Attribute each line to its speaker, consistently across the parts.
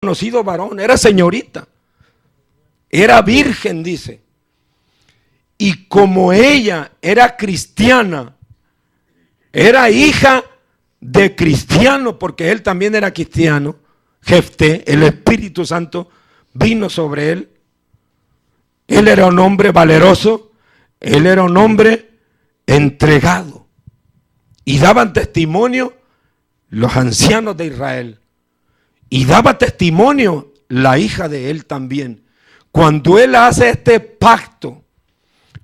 Speaker 1: conocido varón, era señorita, era virgen, dice. Y como ella era cristiana, era hija de cristiano, porque él también era cristiano, Jefté, el Espíritu Santo vino sobre él. Él era un hombre valeroso, él era un hombre entregado. Y daban testimonio los ancianos de Israel. Y daba testimonio la hija de él también. Cuando él hace este pacto,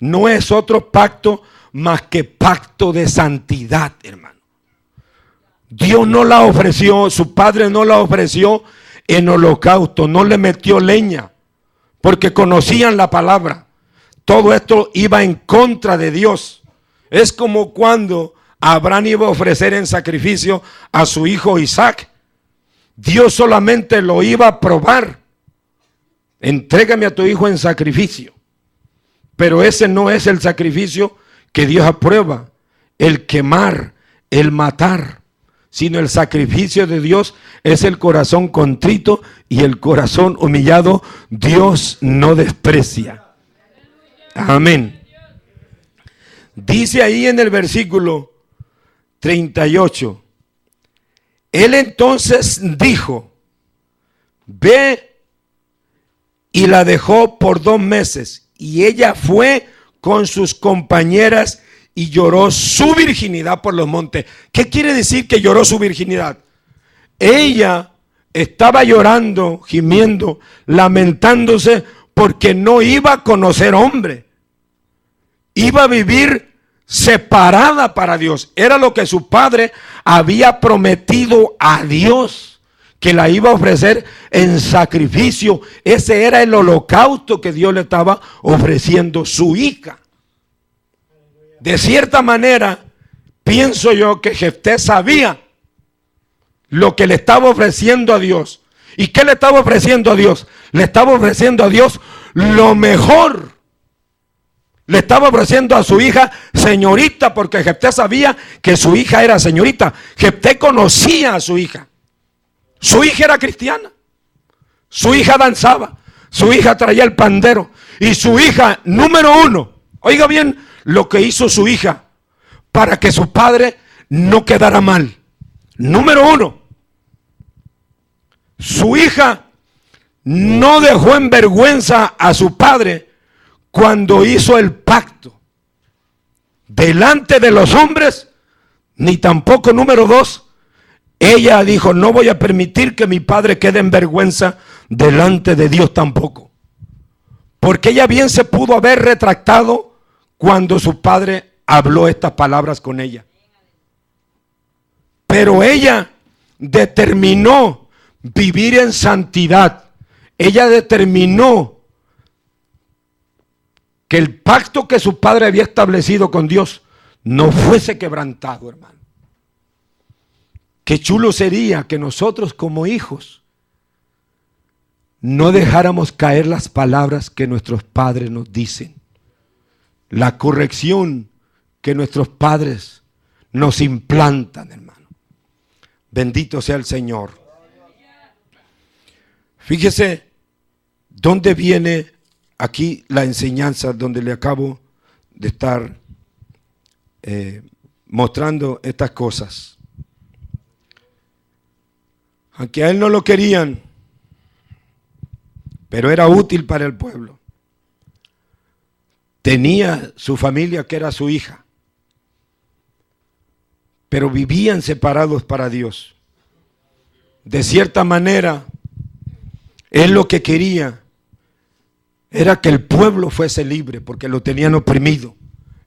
Speaker 1: no es otro pacto más que pacto de santidad, hermano. Dios no la ofreció, su padre no la ofreció en holocausto, no le metió leña, porque conocían la palabra. Todo esto iba en contra de Dios. Es como cuando Abraham iba a ofrecer en sacrificio a su hijo Isaac. Dios solamente lo iba a probar. Entrégame a tu hijo en sacrificio. Pero ese no es el sacrificio que Dios aprueba. El quemar, el matar. Sino el sacrificio de Dios es el corazón contrito y el corazón humillado. Dios no desprecia. Amén. Dice ahí en el versículo 38. Él entonces dijo, ve, y la dejó por 2 meses. Y ella fue con sus compañeras y lloró su virginidad por los montes. ¿Qué quiere decir que lloró su virginidad? Ella estaba llorando, gimiendo, lamentándose porque no iba a conocer hombre. Iba a vivir separada para Dios. Era lo que su padre había prometido a Dios, que la iba a ofrecer en sacrificio. Ese era el holocausto que Dios le estaba ofreciendo, su hija. De cierta manera, pienso yo que Jefté sabía lo que le estaba ofreciendo a Dios. ¿Y qué le estaba ofreciendo a Dios? Le estaba ofreciendo a Dios lo mejor. Le estaba ofreciendo a su hija señorita, porque Jefté sabía que su hija era señorita. Jefté conocía a su hija. Su hija era cristiana. Su hija danzaba. Su hija traía el pandero. Y su hija, número 1, oiga bien lo que hizo su hija para que su padre no quedara mal. Número 1, su hija no dejó en vergüenza a su padre cuando hizo el pacto delante de los hombres, ni tampoco, número 2, ella dijo, no voy a permitir que mi padre quede en vergüenza delante de Dios tampoco. Porque ella bien se pudo haber retractado cuando su padre habló estas palabras con ella. Pero ella determinó vivir en santidad. Ella determinó que el pacto que su padre había establecido con Dios no fuese quebrantado, hermano. Qué chulo sería que nosotros como hijos no dejáramos caer las palabras que nuestros padres nos dicen. La corrección que nuestros padres nos implantan, hermano. Bendito sea el Señor. Fíjese dónde viene aquí la enseñanza, donde le acabo de estar mostrando estas cosas. Aunque a él no lo querían, pero era útil para el pueblo. Tenía su familia que era su hija, pero vivían separados para Dios. De cierta manera, él lo que quería era que el pueblo fuese libre, porque lo tenían oprimido.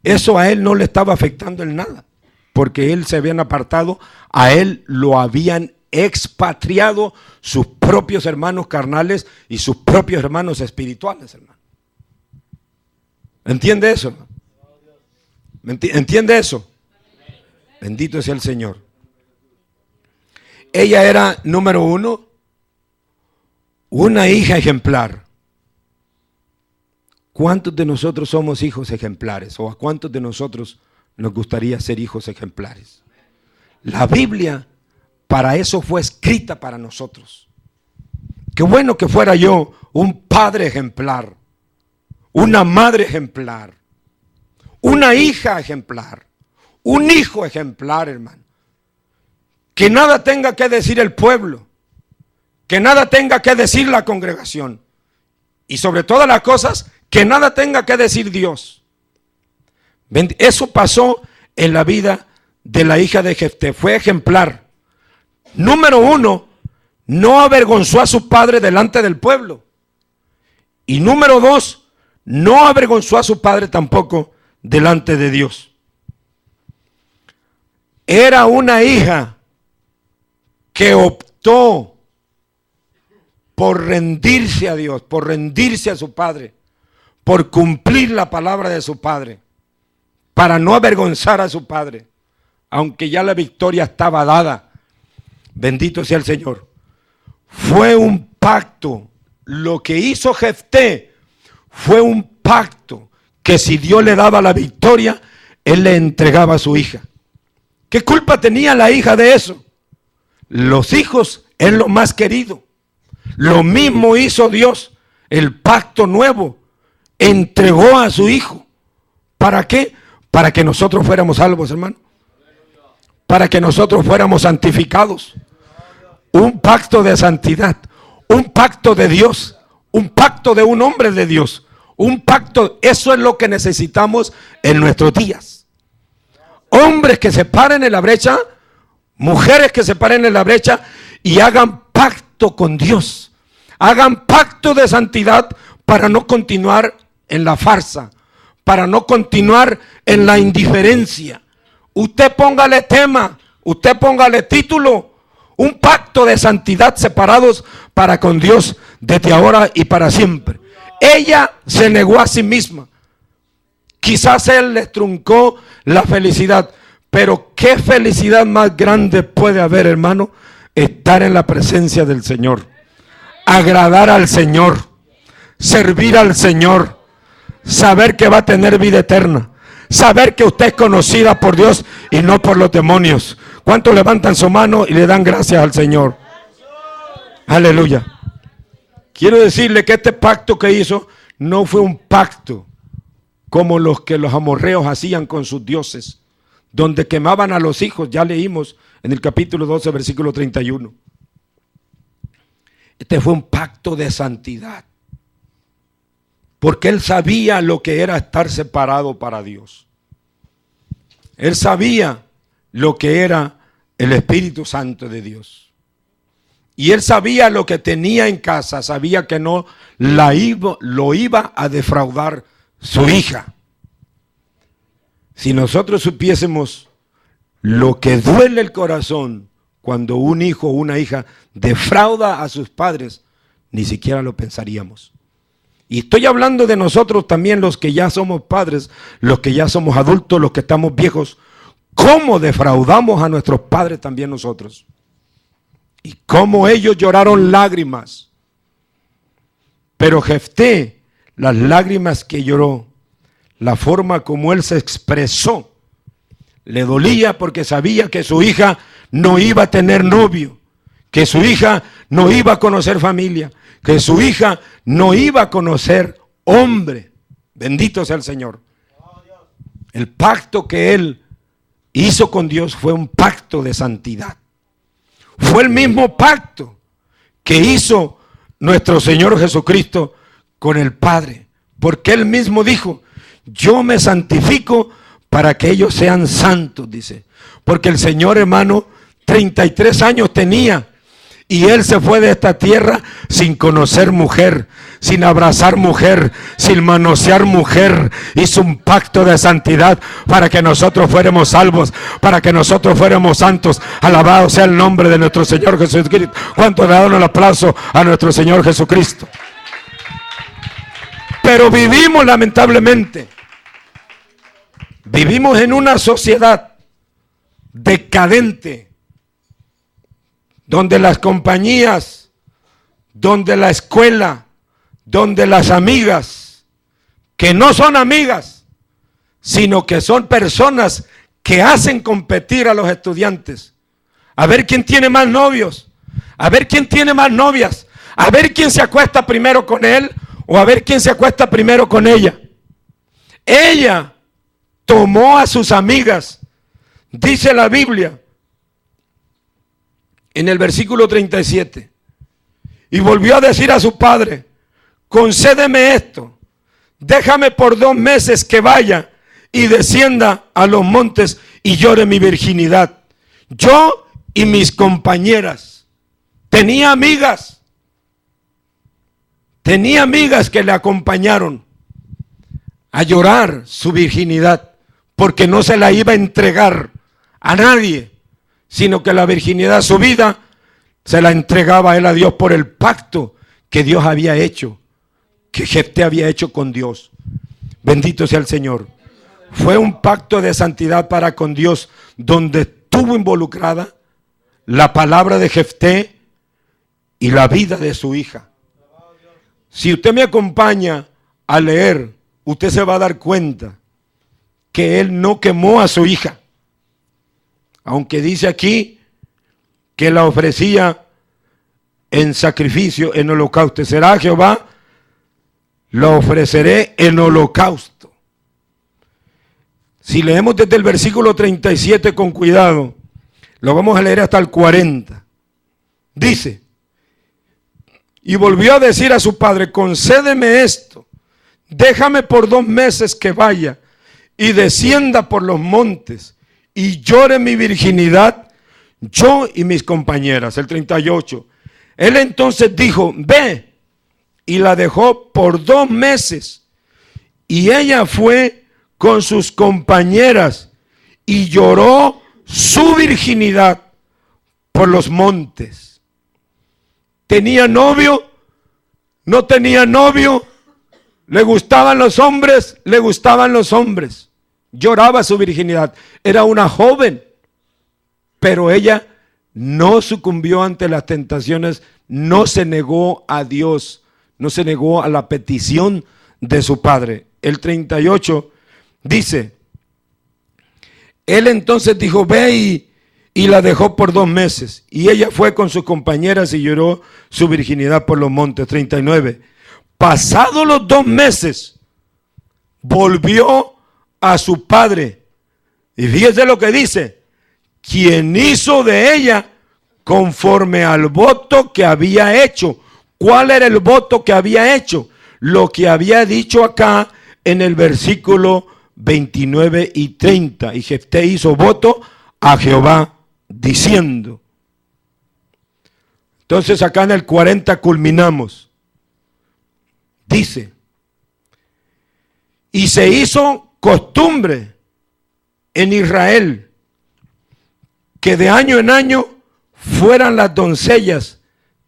Speaker 1: Eso a él no le estaba afectando en nada, porque él se habían apartado, a él lo habían expatriado sus propios hermanos carnales y sus propios hermanos espirituales, hermano. ¿Entiende eso? ¿Entiende eso? Bendito sea el Señor. Ella era, número 1, una hija ejemplar. ¿Cuántos de nosotros somos hijos ejemplares? ¿O a cuántos de nosotros nos gustaría ser hijos ejemplares? La Biblia para eso fue escrita para nosotros. qué bueno que fuera yo un padre ejemplar, una madre ejemplar, una hija ejemplar, un hijo ejemplar, hermano. Que nada tenga que decir el pueblo, que nada tenga que decir la congregación, y sobre todas las cosas, que nada tenga que decir Dios. Eso pasó en la vida de la hija de Jefté, fue ejemplar. Número 1, no avergonzó a su padre delante del pueblo. Y número 2, no avergonzó a su padre tampoco delante de Dios. Era una hija que optó por rendirse a Dios, por rendirse a su padre, por cumplir la palabra de su padre, para no avergonzar a su padre, aunque ya la victoria estaba dada. Bendito sea el Señor. Fue un pacto. Lo que hizo Jefté fue un pacto que si Dios le daba la victoria, él le entregaba a su hija. ¿Qué culpa tenía la hija de eso? Los hijos es lo más querido. Lo mismo hizo Dios, el pacto nuevo, entregó a su hijo. ¿Para qué? Para que nosotros fuéramos salvos, hermano. Para que nosotros fuéramos santificados. Un pacto de santidad, un pacto de Dios, un pacto de un hombre de Dios. Un pacto, eso es lo que necesitamos en nuestros días. Hombres que se paren en la brecha, mujeres que se paren en la brecha y hagan pacto con Dios. Hagan pacto de santidad para no continuar en la farsa, para no continuar en la indiferencia. Usted póngale tema, usted póngale título, un pacto de santidad separados para con Dios desde ahora y para siempre. Ella se negó a sí misma. Quizás él le truncó la felicidad, pero qué felicidad más grande puede haber, hermano, estar en la presencia del Señor, agradar al Señor, servir al Señor, saber que va a tener vida eterna, saber que usted es conocida por Dios y no por los demonios. ¿Cuántos levantan su mano y le dan gracias al Señor? Aleluya. Quiero decirle que este pacto que hizo no fue un pacto como los que los amorreos hacían con sus dioses, donde quemaban a los hijos. Ya leímos en el capítulo 12, versículo 31. Este fue un pacto de santidad, porque él sabía lo que era estar separado para Dios. Él sabía lo que era el Espíritu Santo de Dios. Y él sabía lo que tenía en casa, sabía que no lo iba a defraudar su hija. Si nosotros supiésemos lo que duele el corazón cuando un hijo o una hija defrauda a sus padres, ni siquiera lo pensaríamos. Y estoy hablando de nosotros también, los que ya somos padres, los que ya somos adultos, los que estamos viejos. ¿Cómo defraudamos a nuestros padres también nosotros? Y cómo ellos lloraron lágrimas. Pero Jefté, las lágrimas que lloró, la forma como él se expresó, le dolía porque sabía que su hija no iba a tener novio, que su hija no iba a conocer familia, que su hija no iba a conocer hombre. Bendito sea el Señor. El pacto que él hizo con Dios fue un pacto de santidad. Fue el mismo pacto que hizo nuestro Señor Jesucristo con el Padre, porque él mismo dijo: yo me santifico para que ellos sean santos, dice. Porque el Señor, hermano, 33 años tenía, y él se fue de esta tierra sin conocer mujer, sin abrazar mujer, sin manosear mujer. Hizo un pacto de santidad para que nosotros fuéramos salvos, para que nosotros fuéramos santos. Alabado sea el nombre de nuestro Señor Jesucristo. ¿Cuánto le dan el aplauso a nuestro Señor Jesucristo? Pero vivimos, lamentablemente, vivimos en una sociedad decadente, donde las compañías, donde la escuela, donde las amigas, que no son amigas, sino que son personas que hacen competir a los estudiantes, a ver quién tiene más novios, a ver quién tiene más novias, a ver quién se acuesta primero con él o a ver quién se acuesta primero con ella. Ella tomó a sus amigas, dice la Biblia, en el versículo 37, y volvió a decir a su padre: concédeme esto, déjame por 2 meses que vaya y descienda a los montes y llore mi virginidad. Yo y mis compañeras. Tenía amigas que le acompañaron a llorar su virginidad, porque no se la iba a entregar a nadie, sino que la virginidad, su vida, se la entregaba él a Dios por el pacto que Dios había hecho, que Jefté había hecho con Dios. Bendito sea el Señor. Fue un pacto de santidad para con Dios, donde estuvo involucrada la palabra de Jefté y la vida de su hija. Si usted me acompaña a leer, usted se va a dar cuenta que él no quemó a su hija, aunque dice aquí que la ofrecía en sacrificio, en holocausto. Será Jehová, lo ofreceré en holocausto. Si leemos desde el versículo 37 con cuidado, lo vamos a leer hasta el 40. Dice: y volvió a decir a su padre: concédeme esto, déjame por 2 meses que vaya y descienda por los montes y llore mi virginidad, yo y mis compañeras. El 38. Él entonces dijo: ve, y la dejó por 2 meses. Y ella fue con sus compañeras y lloró su virginidad por los montes. ¿Tenía novio? ¿No tenía novio? ¿Le gustaban los hombres? Le gustaban los hombres. Lloraba su virginidad. Era una joven, pero ella no sucumbió ante las tentaciones, no se negó a Dios, no se negó a la petición de su padre. El 38 dice: él entonces dijo: ve, y la dejó por 2 meses. Y ella fue con sus compañeras y lloró su virginidad por los montes. 39. Pasados los 2 meses, volvió a su padre. Y fíjese lo que dice: quien hizo de ella conforme al voto que había hecho. ¿Cuál era el voto que había hecho? Lo que había dicho acá en el versículo 29 y 30. Y Jefté hizo voto a Jehová diciendo. Entonces acá en el 40 culminamos. Dice: y se hizo costumbre en Israel que de año en año fueran las doncellas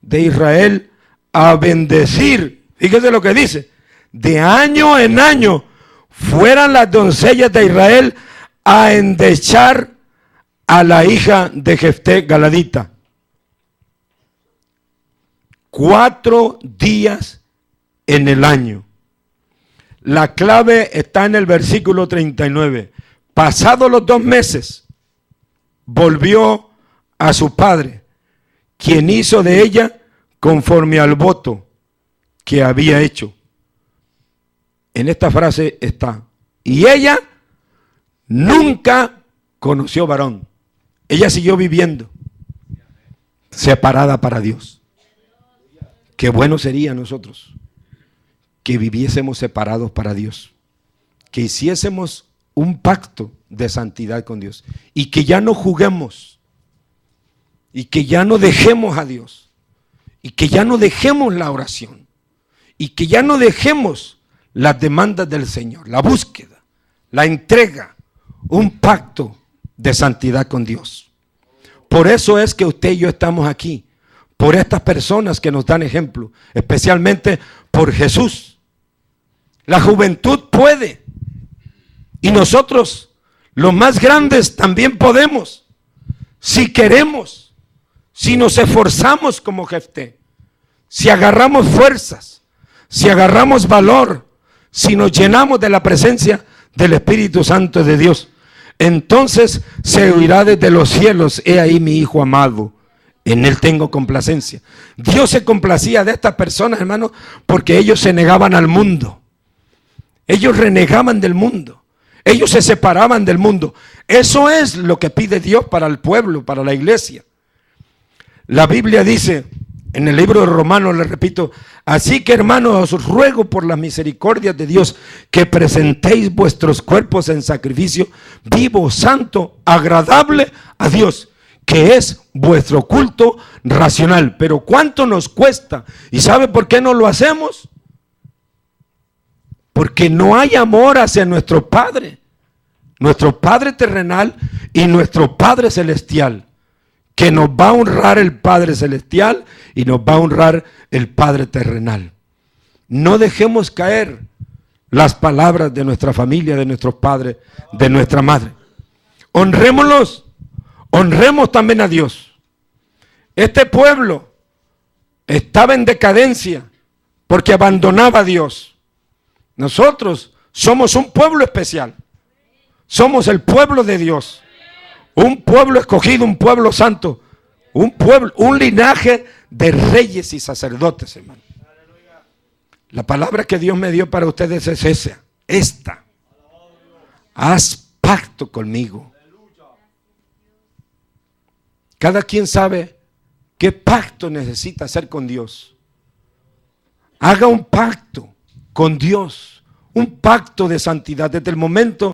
Speaker 1: de Israel a bendecir. Fíjese lo que dice: de año en año fueran las doncellas de Israel a endechar a la hija de Jefté Galadita. 4 días en el año. La clave está en el versículo 39. Pasados los 2 meses, volvió a su padre, quien hizo de ella conforme al voto que había hecho. En esta frase está: y ella nunca conoció varón. Ella siguió viviendo separada para Dios. Qué bueno sería nosotros que viviésemos separados para Dios, que hiciésemos un pacto de santidad con Dios y que ya no juguemos y que ya no dejemos a Dios y que ya no dejemos la oración y que ya no dejemos las demandas del Señor, la búsqueda, la entrega, un pacto de santidad con Dios. Por eso es que usted y yo estamos aquí, por estas personas que nos dan ejemplo, especialmente por Jesús. La juventud puede, y nosotros, los más grandes, también podemos, si queremos, si nos esforzamos como Jefté, si agarramos fuerzas, si agarramos valor, si nos llenamos de la presencia del Espíritu Santo de Dios. Entonces se oirá desde los cielos: he ahí mi hijo amado, En Él tengo complacencia. Dios se complacía de estas personas, hermanos, porque ellos se negaban al mundo. Ellos renegaban del mundo. Ellos se separaban del mundo. Eso es lo que pide Dios para el pueblo, para la iglesia. La Biblia dice, en el libro de Romanos, le repito, así que hermanos, os ruego por las misericordias de Dios que presentéis vuestros cuerpos en sacrificio vivo, santo, agradable a Dios, que es vuestro culto racional. Pero ¿cuánto nos cuesta? ¿Y sabe por qué no lo hacemos? Porque no hay amor hacia nuestro Padre terrenal y nuestro Padre celestial, que nos va a honrar el Padre celestial y nos va a honrar el Padre terrenal. No dejemos caer las palabras de nuestra familia, de nuestros padres, de nuestra madre. Honrémoslos, honremos también a Dios. Este pueblo estaba en decadencia porque abandonaba a Dios. Nosotros somos un pueblo especial. Somos el pueblo de Dios. Un pueblo escogido, un pueblo santo. Un pueblo, un linaje de reyes y sacerdotes, hermano. La palabra que Dios me dio para ustedes es esta. Haz pacto conmigo. Cada quien sabe qué pacto necesita hacer con Dios. Haga un pacto con Dios, un pacto de santidad desde el momento